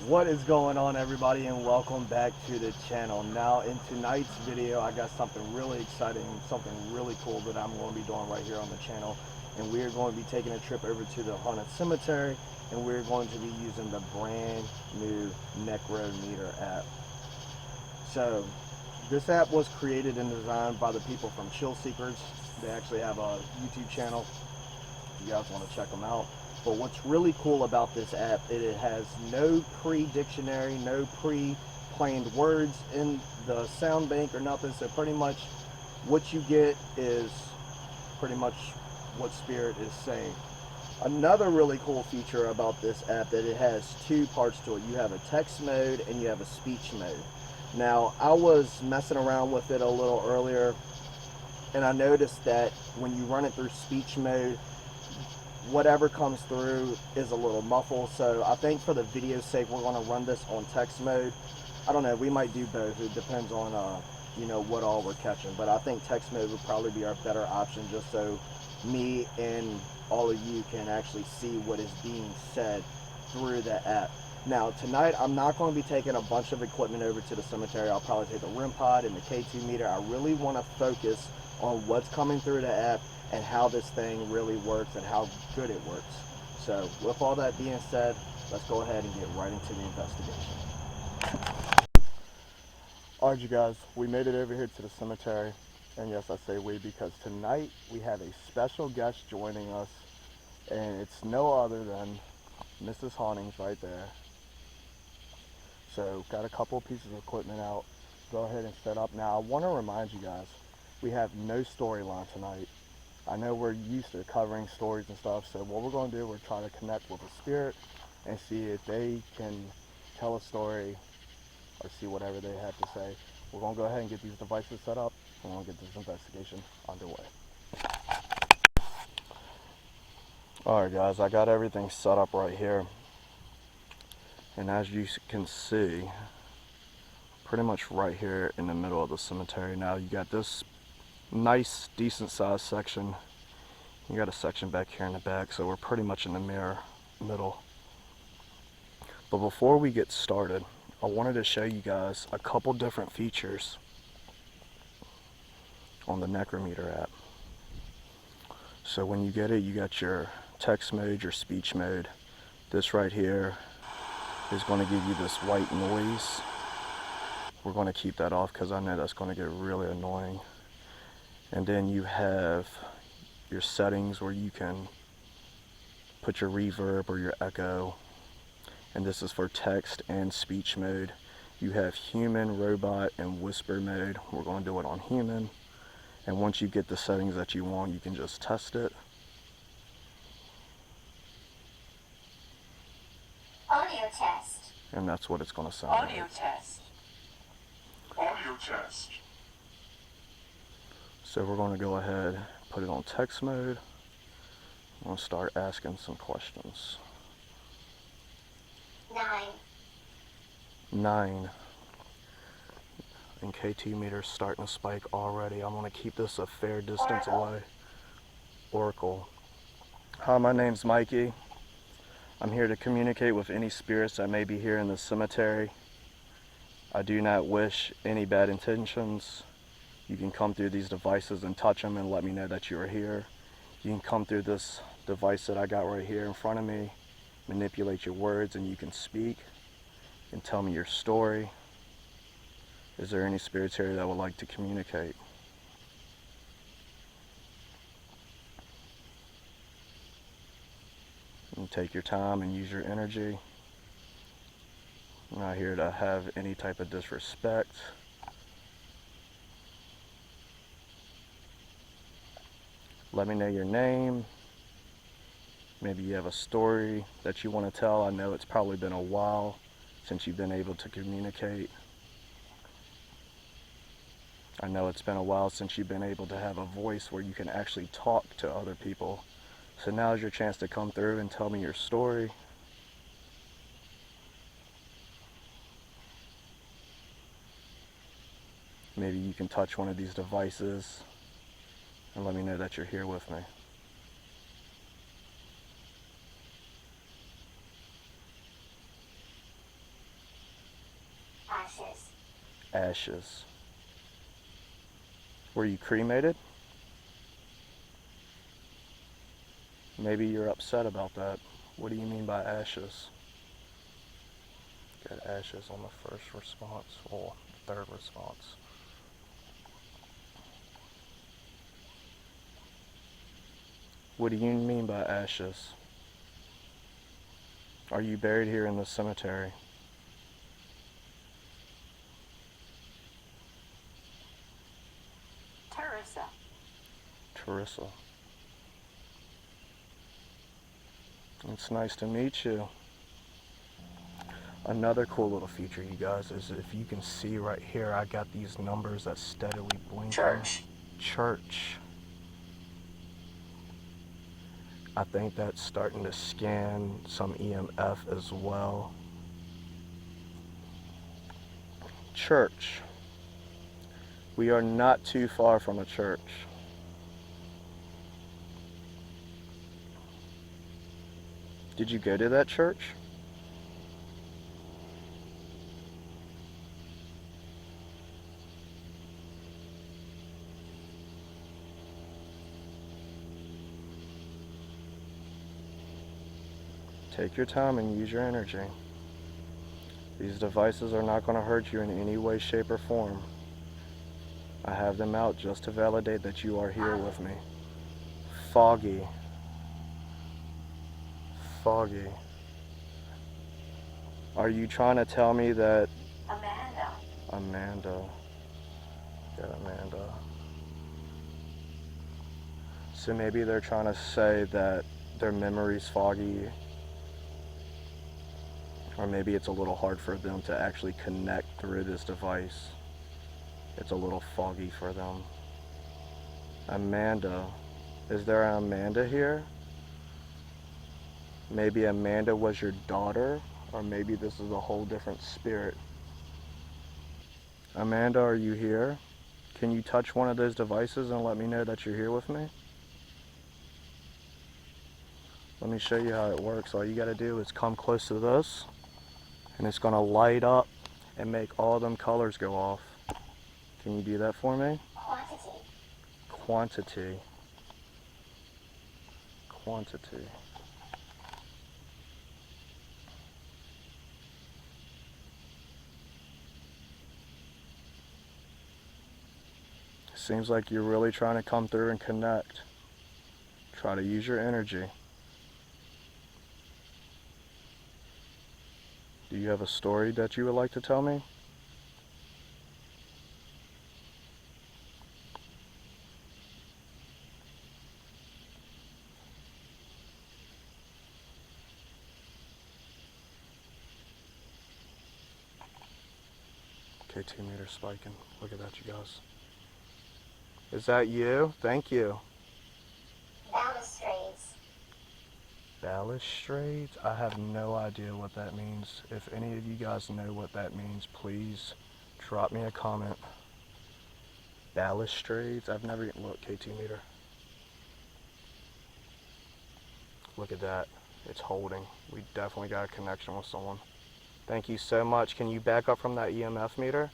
What is going on, everybody, and welcome back to the channel. Now in tonight's video I got something really exciting, something really cool that I'm going to be doing right here on the channel, and we're going to be taking a trip over to the haunted cemetery, and we're going to be using the brand new NECROMETER app. So this app was created and designed by the people from Chill Seekers. They actually have a YouTube channel if you guys want to check them out. But what's really cool about this app, it has no pre-dictionary, no pre-planned words in the sound bank or nothing. So pretty much what you get is pretty much what Spirit is saying. Another really cool feature about this app that it has two parts to it. You have a text mode and you have a speech mode. Now I was messing around with it a little earlier, and I noticed that when you run it through speech mode, whatever comes through is a little muffled. So I think for the video's sake we're going to run this on text mode. I don't know, we might do both. It depends on you know, what all we're catching, but I think text mode would probably be our better option, just so me and all of you can actually see what is being said through the app. Now tonight I'm not going to be taking a bunch of equipment over to the cemetery. I'll probably take the REM pod and the K2 meter. I really want to focus on what's coming through the app and how this thing really works and how good it works. So with all that being said, let's go ahead and get right into the investigation. Alright you guys, we made it over here to the cemetery, and yes, I say we because tonight we have a special guest joining us, and it's no other than Mrs. Hauntings right there. So got a couple of pieces of equipment out. Go ahead and set up. Now I want to remind you guys, we have no storyline tonight. I know we're used to covering stories and stuff, so what we're going to do, we're trying to connect with a spirit and see if they can tell a story or see whatever they have to say. We're going to go ahead and get these devices set up, and we're going to get this investigation underway. Alright guys, I got everything set up right here, and as you can see, pretty much right here in the middle of the cemetery. Now you got this nice decent sized section, you got a section back here in the back, so we're pretty much in the middle. But before we get started, I wanted to show you guys a couple different features on the NECROMETER app. So when you get it, you got your text mode, your speech mode. This right here is going to give you this white noise. We're going to keep that off because I know that's going to get really annoying. And then you have your settings where you can put your reverb or your echo, and this is for text and speech mode. You have human, robot, and whisper mode. We're going to do it on human, and once you get the settings that you want, you can just test it. Audio test. And that's what it's going to sound Audio like. test. Audio test. So we're going to go ahead, put it on text mode. I'm going to start asking some questions. 9. And K2 meter's starting to spike already. I'm going to keep this a fair distance away. Oracle. Hi, my name's Mikey. I'm here to communicate with any spirits that may be here in the cemetery. I do not wish any bad intentions. You can come through these devices and touch them and let me know that you are here. You can come through this device that I got right here in front of me, manipulate your words, and you can speak and tell me your story. Is there any spirits here that would like to communicate? And take your time and use your energy. I'm not here to have any type of disrespect. Let me know your name. Maybe you have a story that you want to tell. I know it's probably been a while since you've been able to communicate. I know it's been a while since you've been able to have a voice where you can actually talk to other people. So now's your chance to come through and tell me your story. Maybe you can touch one of these devices and let me know that you're here with me. Ashes. Ashes. Were you cremated? Maybe you're upset about that. What do you mean by ashes? Got ashes on the first response, or third response. What do you mean by ashes? Are you buried here in the cemetery? Teresa. It's nice to meet you. Another cool little feature, you guys, is if you can see right here, I got these numbers that steadily blinking. Church. I think that's starting to scan some EMF as well. Church. We are not too far from a church. Did you go to that church? Take your time and use your energy. These devices are not going to hurt you in any way, shape, or form. I have them out just to validate that you are here with me. Foggy. Foggy. Are you trying to tell me that... Amanda. Yeah, Amanda. So maybe they're trying to say that their memory's foggy, or maybe it's a little hard for them to actually connect through this device. It's a little foggy for them. Amanda. Is there an Amanda here? Maybe Amanda was your daughter, or maybe this is a whole different spirit. Amanda, are you here? Can you touch one of those devices and let me know that you're here with me? Let me show you how it works. All you gotta do is come close to this, and it's gonna light up and make all them colors go off. Can you do that for me? Quantity. Quantity. Seems like you're really trying to come through and connect. Try to use your energy. Do you have a story that you would like to tell me? KT meter spiking. Look at that, you guys. Is that you? Thank you. Balustrades. Balustrades? I have no idea what that means. If any of you guys know what that means, please drop me a comment. Balustrades? I've never even looked. KT meter. Look at that. It's holding. We definitely got a connection with someone. Thank you so much. Can you back up from that EMF meter?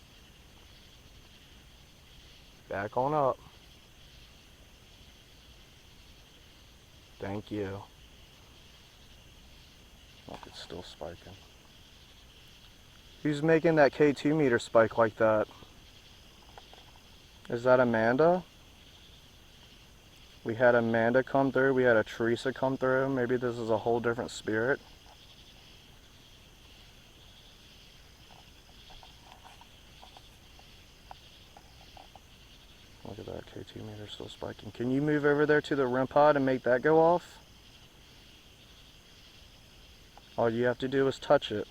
Back on up. Thank you. Look, it's still spiking. Who's making that K2 meter spike like that? Is that Amanda? We had Amanda come through. We had a Teresa come through. Maybe this is a whole different spirit. Look at that, K2 meter still spiking. Can you move over there to the REM pod and make that go off? All you have to do is touch it.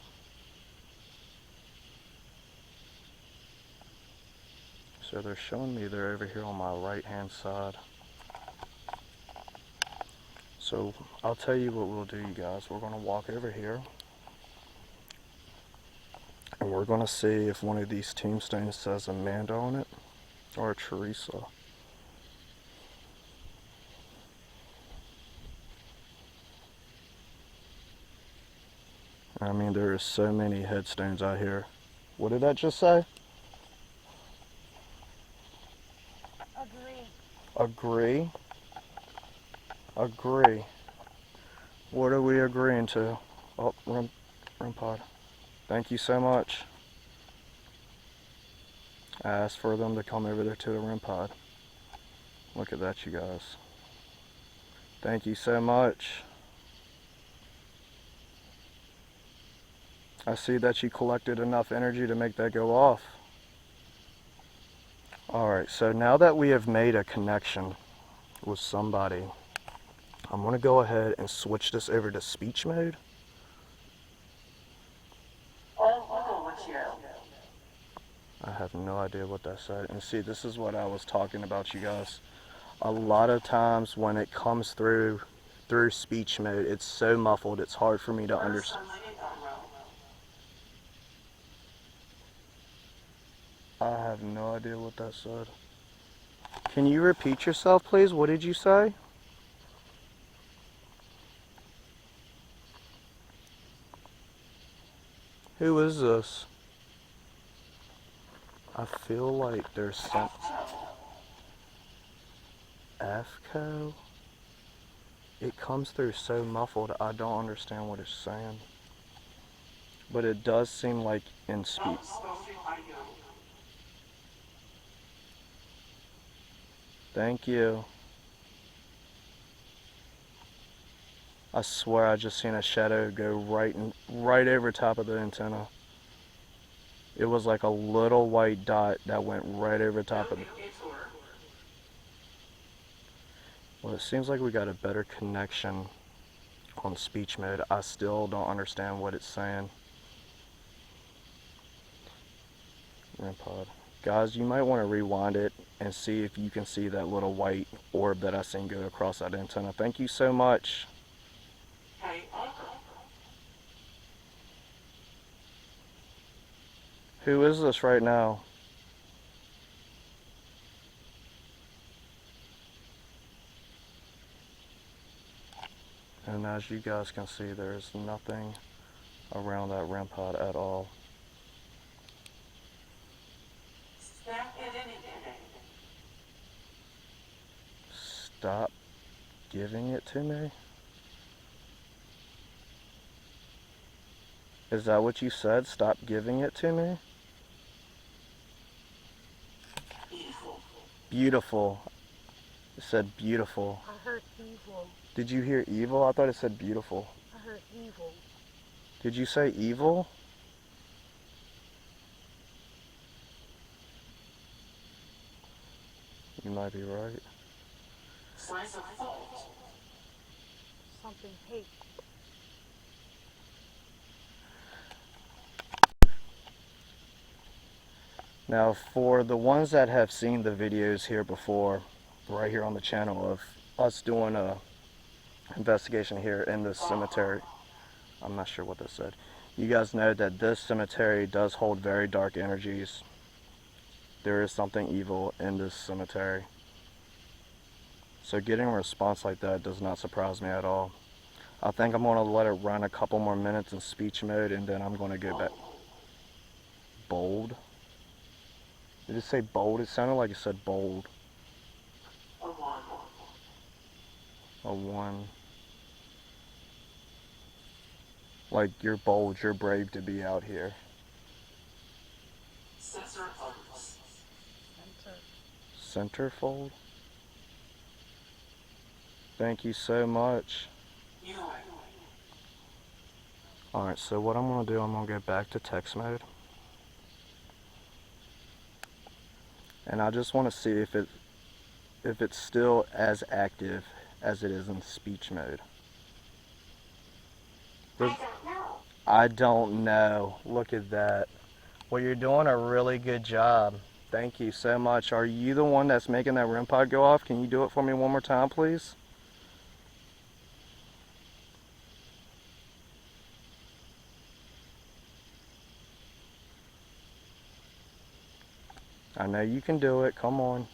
So they're showing me they're over here on my right hand side. So I'll tell you what we'll do, you guys. We're going to walk over here, and we're going to see if one of these tombstones says Amanda on it or Teresa. I mean, there are so many headstones out here What did that just say? Agree. Agree? Agree. What are we agreeing to? Oh, REM pod. Thank you so much. I asked for them to come over there to the REM pod. Look at that, you guys. Thank you so much. I see that you collected enough energy to make that go off. Alright, so now that we have made a connection with somebody, I'm going to go ahead and switch this over to speech mode. I have no idea what that said. And see, this is what I was talking about, you guys. A lot of times when it comes through speech mode, it's so muffled, it's hard for me to understand. I have no idea what that said. Can you repeat yourself, please? What did you say? Who is this? I feel like there's some... FCO? It comes through so muffled, I don't understand what it's saying. But it does seem like in speech. Thank you. I swear I just seen a shadow go right over top of the antenna. It was like a little white dot that went right over top of it. Well, it seems like we got a better connection on speech mode. I still don't understand what it's saying. REM pod. Guys, you might want to rewind it and see if you can see that little white orb that I seen go across that antenna. Thank you so much. Who is this right now? And as you guys can see, there's nothing around that REM pod at all. Stop giving it to me? Is that what you said? Stop giving it to me? Beautiful. It said beautiful. I heard evil. Did you hear evil? I thought it said beautiful. I heard evil. Did you say evil? You might be right. Something hate. Now, for the ones that have seen the videos here before, right here on the channel of us doing a investigation here in this cemetery, I'm not sure what that said. You guys know that this cemetery does hold very dark energies. There is something evil in this cemetery. So getting a response like that does not surprise me at all. I think I'm going to let it run a couple more minutes in speech mode and then I'm going to go back. Bold? Did it say bold? It sounded like it said bold. A one. Like, you're bold, you're brave to be out here. Centerfold? Thank you so much. Alright, so what I'm going to do, I'm going to go back to text mode. And I just want to see if it's still as active as it is in speech mode. I don't know. Look at that. Well, you're doing a really good job. Thank you so much. Are you the one that's making that REM pod go off? Can you do it for me one more time, please? I know you can do it. Come on.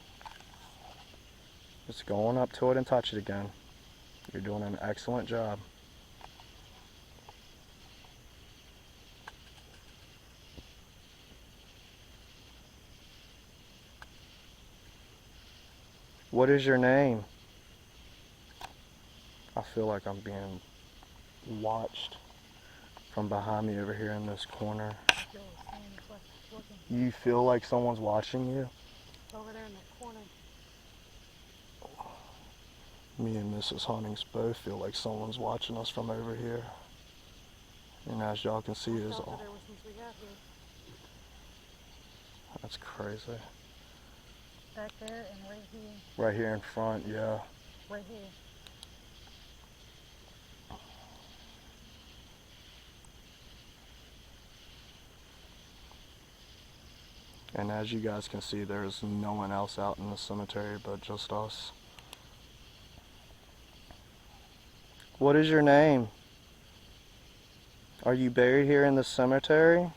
Just go on up to it and touch it again. You're doing an excellent job. What is your name? I feel like I'm being watched from behind me over here in this corner. Still seeing what's looking You feel like someone's watching you? over there in that corner. Me and Mrs. Huntings both feel like someone's watching us from over here. And as y'all can see, is all. There since we got here. That's crazy. Back there and right here. Right here in front, yeah. Right here. And as you guys can see, there's no one else out in the cemetery but just us. What is your name? Are you buried here in the cemetery?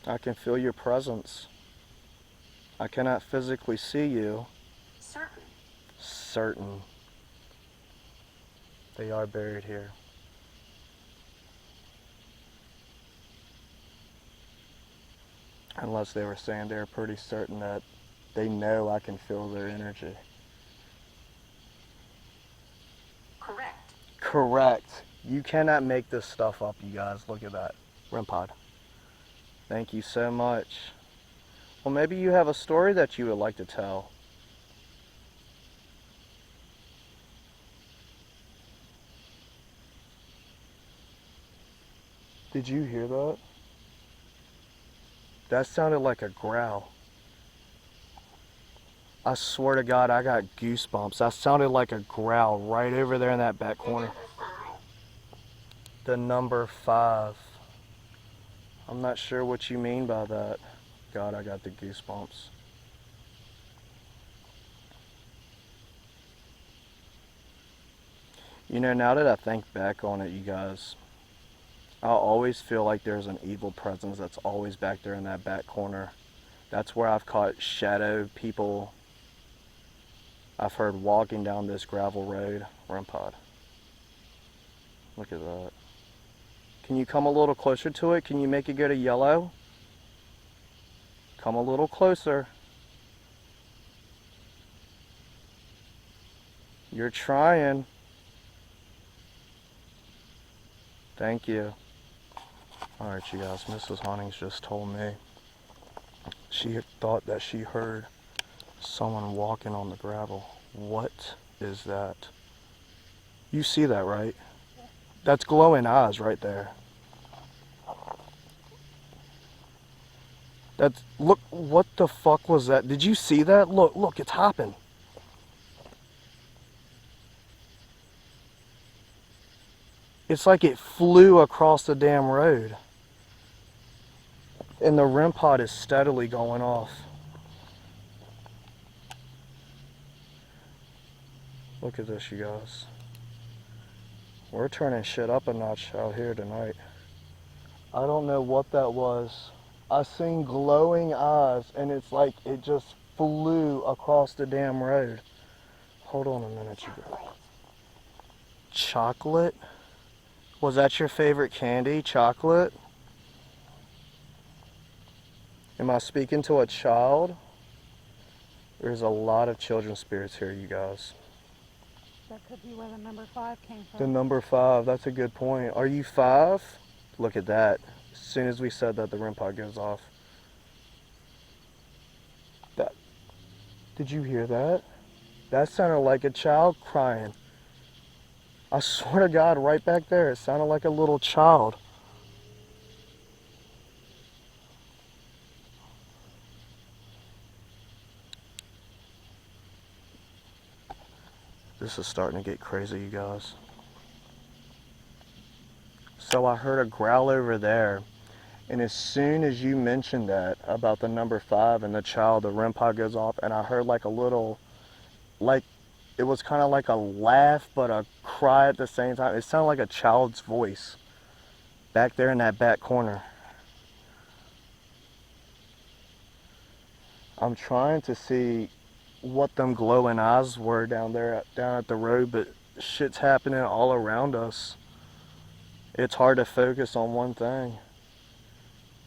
I can feel your presence. I cannot physically see you. Certain. Certain. They are buried here. Unless they were saying they're pretty certain that they know I can feel their energy. Correct. Correct. You cannot make this stuff up, you guys. Look at that. REM pod. Thank you so much. Well, maybe you have a story that you would like to tell. Did you hear that? That sounded like a growl. I swear to God, I got goosebumps. That sounded like a growl right over there in that back corner. The number 5. I'm not sure what you mean by that. God, I got the goosebumps. You know, now that I think back on it, you guys, I always feel like there's an evil presence that's always back there in that back corner. That's where I've caught shadow people I've heard walking down this gravel road. REM pod. Look at that. Can you come a little closer to it? Can you make it go to yellow? Come a little closer. You're trying. Thank you. Alright, you guys, Mrs. Huntings just told me she thought that she heard someone walking on the gravel. What is that? You see that, right? That's glowing eyes right there. That's, look, what the fuck was that? Did you see that? Look, it's hopping. It's like it flew across the damn road. And the REM pod is steadily going off. Look at this, you guys. We're turning shit up a notch out here tonight. I don't know what that was. I seen glowing eyes and it's like it just flew across the damn road. Hold on a minute, you guys. Chocolate? Was that your favorite candy? Chocolate? Am I speaking to a child? There's a lot of children's spirits here, you guys. That could be where the number 5 came from. The number 5, that's a good point. Are you 5? Look at that. As soon as we said that, the REM pod goes off. Did you hear that? That sounded like a child crying. I swear to God, right back there, it sounded like a little child. This is starting to get crazy, you guys. So I heard a growl over there, and as soon as you mentioned that about the number 5 and the child, the REM pod goes off, and I heard like a little, like, it was kind of like a laugh but a cry at the same time. It sounded like a child's voice back there in that back corner. I'm trying to see what them glowing eyes were down there down at the road, but shit's happening all around us. It's hard to focus on one thing.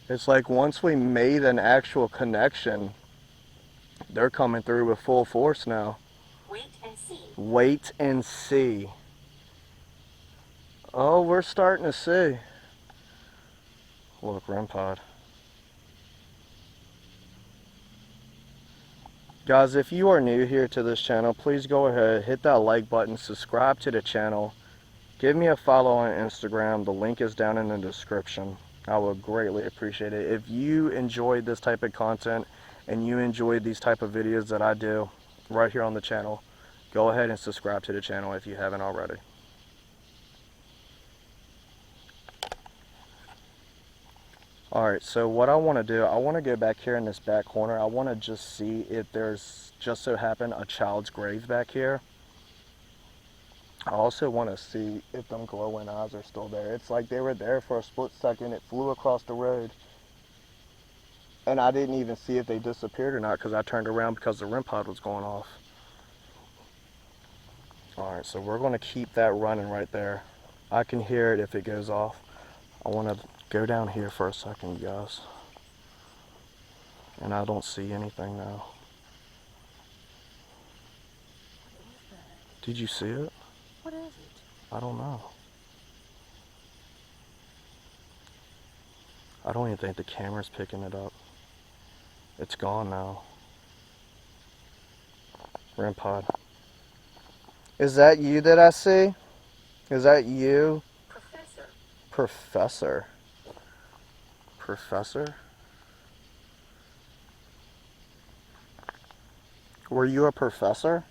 It's like once we made an actual connection, they're coming through with full force now. Wait and see. Wait and see. Oh, we're starting to see. Look, REM pod. Guys, if you are new here to this channel, please go ahead, hit that like button, subscribe to the channel. Give me a follow on Instagram. The link is down in the description. I would greatly appreciate it. If you enjoyed this type of content and you enjoyed these type of videos that I do right here on the channel, go ahead and subscribe to the channel if you haven't already. Alright, so what I want to do, I want to go back here in this back corner. I want to just see if there's just so happen a child's grave back here. I also want to see if them glowing eyes are still there. It's like they were there for a split second. It flew across the road. And I didn't even see if they disappeared or not because I turned around because the REM pod was going off. Alright, so we're going to keep that running right there. I can hear it if it goes off. I want to go down here for a second, you guys. And I don't see anything now. What is that? Did you see it? What is it? I don't know. I don't even think the camera's picking it up. It's gone now. REM pod. Is that you that I see? Is that you? Professor. Professor. Professor? Were you a professor?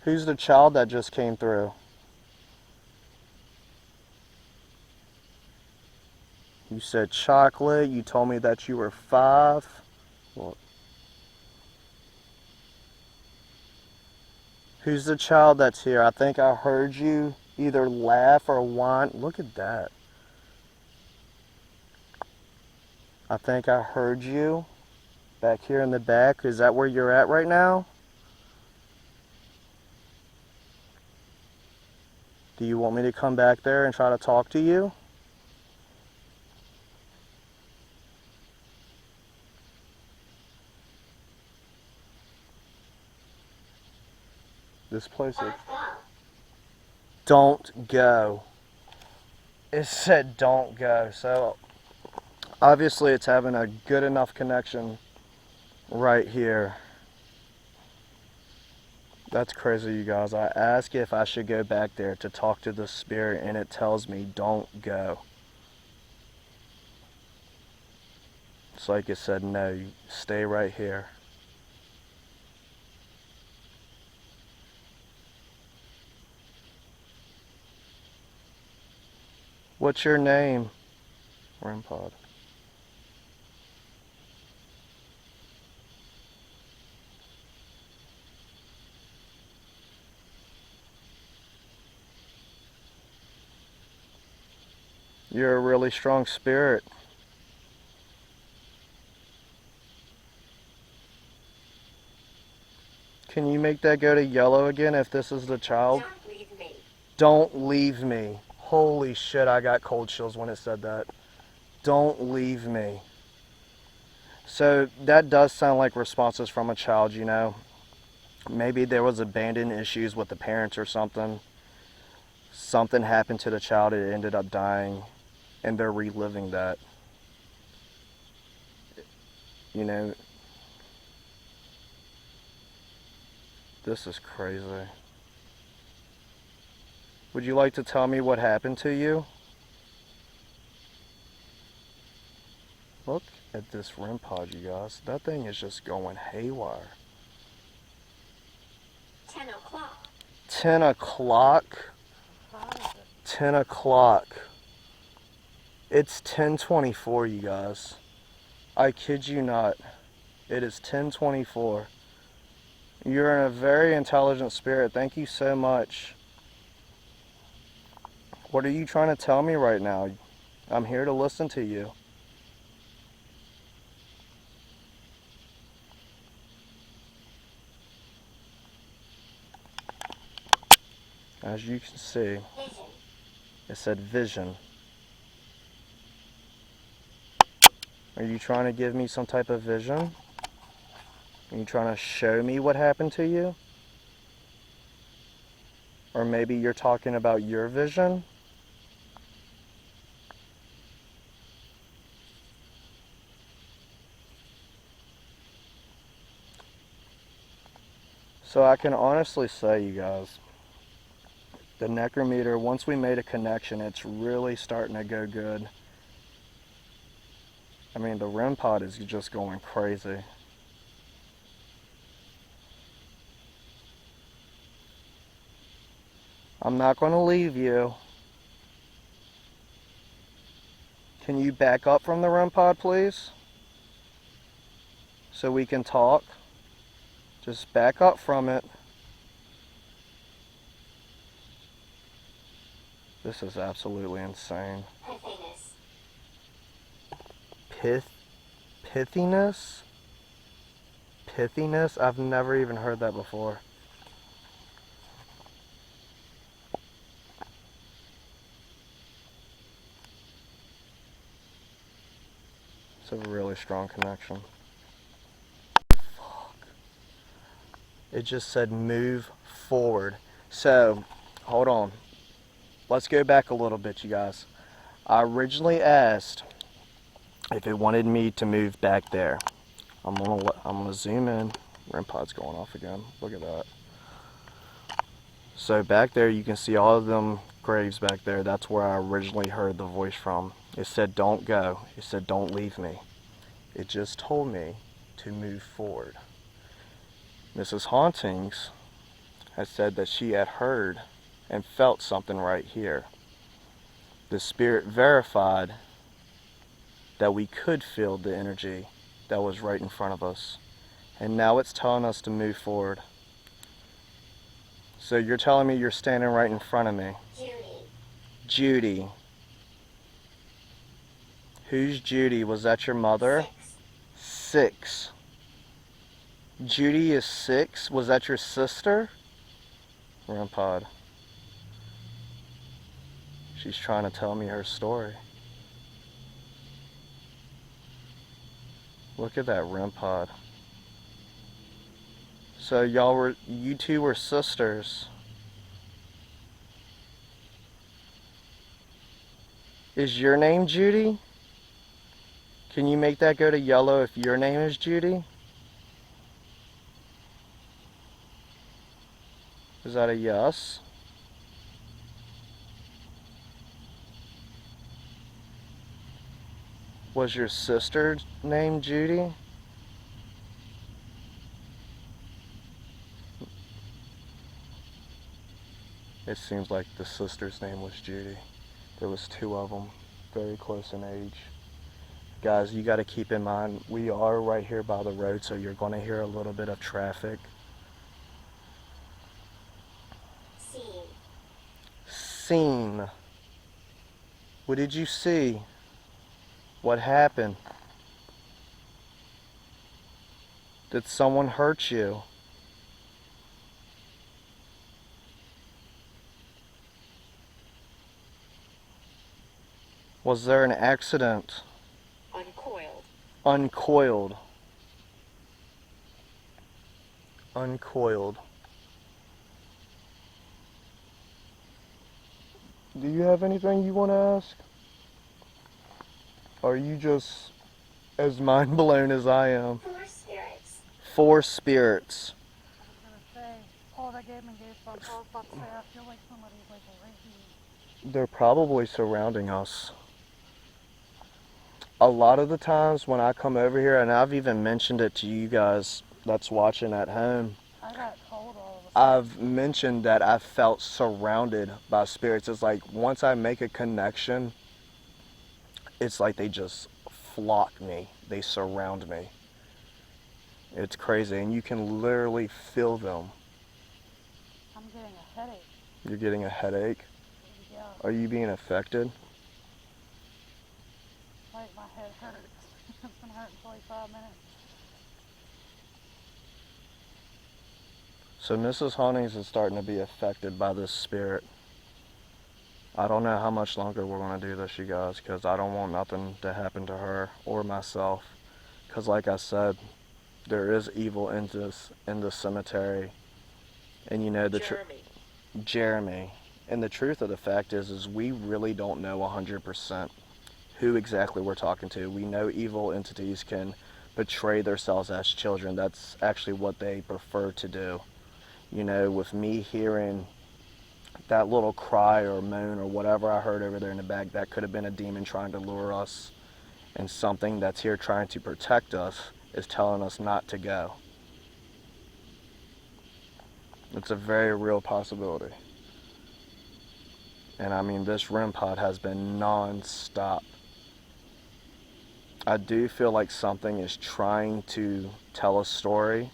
Who's the child that just came through? You said chocolate. You told me that you were 5. Well, who's the child that's here? I think I heard you either laugh or whine. Look at that. I think I heard you back here in the back. Is that where you're at right now? Do you want me to come back there and try to talk to you? This place is... Don't go. It said don't go. So obviously it's having a good enough connection right here. That's crazy, you guys. I asked if I should go back there to talk to the spirit and it tells me don't go. It's like it said no, you stay right here. What's your name? REM pod. You're a really strong spirit. Can you make that go to yellow again if this is the child? Don't leave me. Don't leave me. Holy shit, I got cold chills when it said that. Don't leave me. So that does sound like responses from a child, you know. Maybe there was abandoned issues with the parents or something. Something happened to the child, it ended up dying, and they're reliving that. You know, this is crazy. Would you like to tell me what happened to you? Look at this REM pod, you guys. That thing is just going haywire. 10 o'clock. 10 o'clock? What is it? 10 o'clock. It's 10:24, you guys. I kid you not. It is 10:24. You're a very intelligent spirit. Thank you so much. What are you trying to tell me right now? I'm here to listen to you. As you can see, Vision. it said vision. Are you trying to give me some type of vision? Are you trying to show me what happened to you? Or maybe you're talking about your vision? So I can honestly say, you guys, the NECROMETER, once we made a connection, it's really starting to go good. I mean, the REM pod is just going crazy. I'm not going to leave you. Can you back up from the REM pod, please? So we can talk. Just back up from it. This is absolutely insane. Pithiness. Pithiness? Pithiness? I've never even heard that before. It's a really strong connection. Fuck. It just said move forward. So, hold on. Let's go back a little bit, you guys. I originally asked if it wanted me to move back there. I'm gonna zoom in. REM pod's going off again. Look at that. So back there, you can see all of them graves back there. That's where I originally heard the voice from. It said, "Don't go." It said, "Don't leave me." It just told me to move forward. Mrs. Hauntings had said that she had heard and felt something right here. The spirit verified that we could feel the energy that was right in front of us. And now it's telling us to move forward. So you're telling me you're standing right in front of me. Judy. Judy. Who's Judy? Was that your mother? 6. Judy is 6? Was that your sister? REM pod. She's trying to tell me her story. Look at that REM pod. So you two were sisters. Is your name Judy? Can you make that go to yellow if your name is Judy? Is that a yes? Was your sister named Judy? It seems like the sister's name was Judy. There was 2 of them, very close in age. Guys, you got to keep in mind, we are right here by the road, so you're going to hear a little bit of traffic. Seen. What did you see? What happened? Did someone hurt you? Was there an accident? Uncoiled. Uncoiled. Uncoiled. Do you have anything you want to ask? Are you just as mind blown as I am? 4 spirits. 4 spirits. I was gonna say, oh, that gave me goosebumps. I was about to say, I feel like somebody's like right here. They're probably surrounding us. A lot of the times when I come over here, and I've even mentioned it to you guys that's watching at home, I got told all of a sudden. I've mentioned that I felt surrounded by spirits. It's like once I make a connection, it's like they just flock me. They surround me. It's crazy, and you can literally feel them. I'm getting a headache. You're getting a headache? Yeah, Are you being affected? like my head hurts. It's been hurting for like 5 minutes. So Mrs. Hauntings is starting to be affected by this spirit. I don't know how much longer we're going to do this, you guys, because I don't want nothing to happen to her or myself. Because like I said, there is evil in this cemetery. And you know, Jeremy. And the truth of the fact is we really don't know 100% who exactly we're talking to. We know evil entities can portray themselves as children. That's actually what they prefer to do. You know, with me hearing that little cry or moan or whatever I heard over there in the back, that could have been a demon trying to lure us. And something that's here trying to protect us is telling us not to go. It's a very real possibility. And I mean, this REM pod has been non-stop. I do feel like something is trying to tell a story.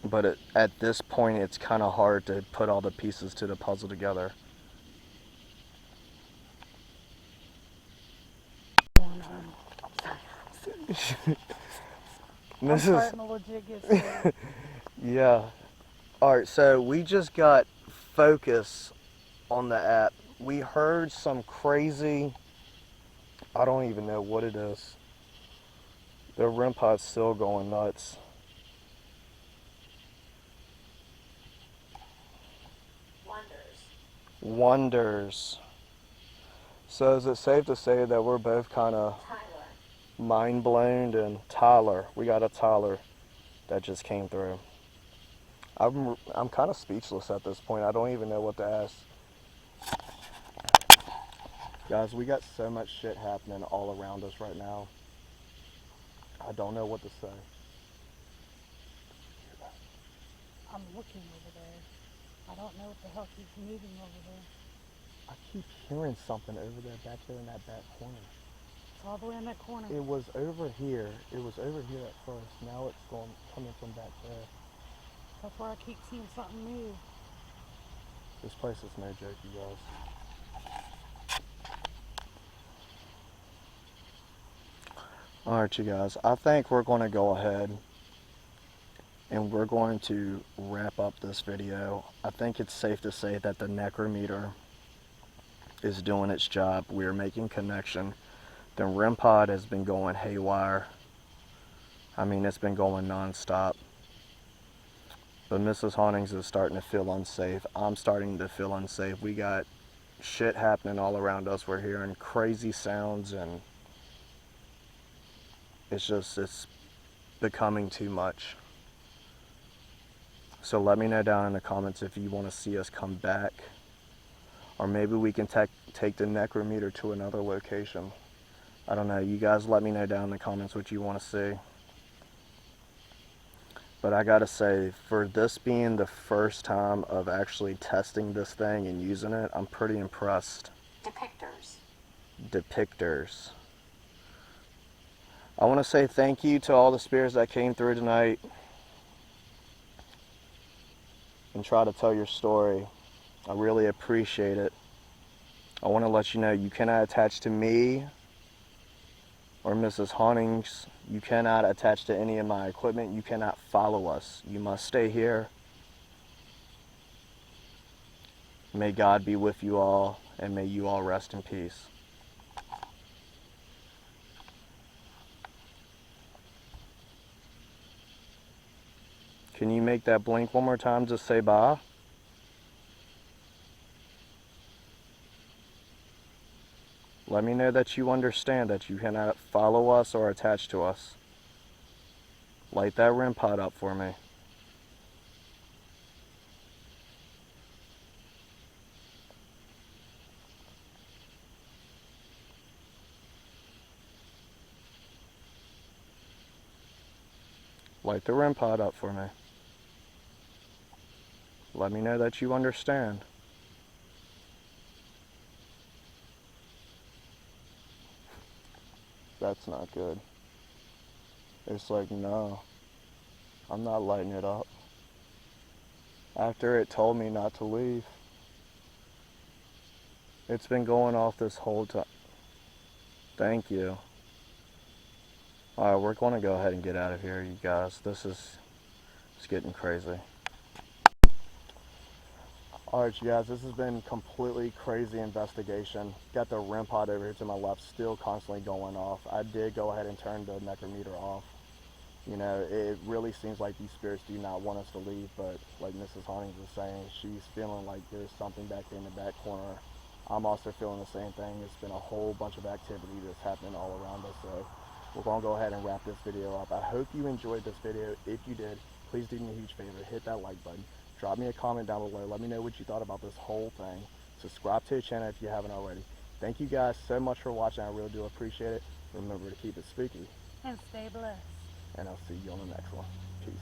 But at this point, it's kind of hard to put all the pieces to the puzzle together. I'm starting to legit get scared. Yeah. Alright, so we just got focus on the app. We heard some crazy, I don't even know what it is. The REM pod's still going nuts. Wonders. So is it safe to say that we're both kind of mind blown? And Tyler, we got a Tyler that just came through. I'm kind of speechless at this point. I don't even know what to ask. Guys, we got so much shit happening all around us right now. I don't know what to say. I'm looking over there. I don't know what the hell keeps moving over there. I keep hearing something over there, back there in that back corner. It's all the way in that corner. It was over here. It was over here at first. Now it's coming from back there. That's where I keep seeing something move. This place is no joke, you guys. Alright, you guys. I think we're going to go ahead and we're going to wrap up this video. I think it's safe to say that the NECROMETER is doing its job. We are making connection. The REM pod has been going haywire. I mean, it's been going non-stop. But Mrs. Hawkins is starting to feel unsafe. I'm starting to feel unsafe. We got shit happening all around us. We're hearing crazy sounds and it's becoming too much. So let me know down in the comments if you want to see us come back. Or maybe we can take the NECROMETER to another location. I don't know. You guys let me know down in the comments what you want to see. But I gotta say, for this being the first time of actually testing this thing and using it, I'm pretty impressed. Depictors. I want to say thank you to all the spirits that came through tonight and try to tell your story. I really appreciate it. I want to let you know you cannot attach to me or Mrs. Hawkins. You cannot attach to any of my equipment. You cannot follow us. You must stay here. May God be with you all, and may you all rest in peace. Can you make that blink one more time to say bye? Let me know that you understand that you cannot follow us or attach to us. Light that REM pod up for me. Light the REM pod up for me. Let me know that you understand. That's not good. It's like, no, I'm not lighting it up. After it told me not to leave. It's been going off this whole time. Thank you. Alright, we're going to go ahead and get out of here, you guys. This is getting crazy. Alright you guys, this has been completely crazy investigation. Got the REM pod over here to my left still constantly going off. I did go ahead and turn the necrometer off. You know, it really seems like these spirits do not want us to leave, but like Mrs. Hawkins was saying, she's feeling like there's something back there in the back corner. I'm also feeling the same thing. It's been a whole bunch of activity that's happening all around us, so we're going to go ahead and wrap this video up. I hope you enjoyed this video. If you did, please do me a huge favor. Hit that like button. Drop me a comment down below. Let me know what you thought about this whole thing. Subscribe to the channel if you haven't already. Thank you guys so much for watching. I really do appreciate it. Remember to keep it spooky. And stay blessed. And I'll see you on the next one. Peace.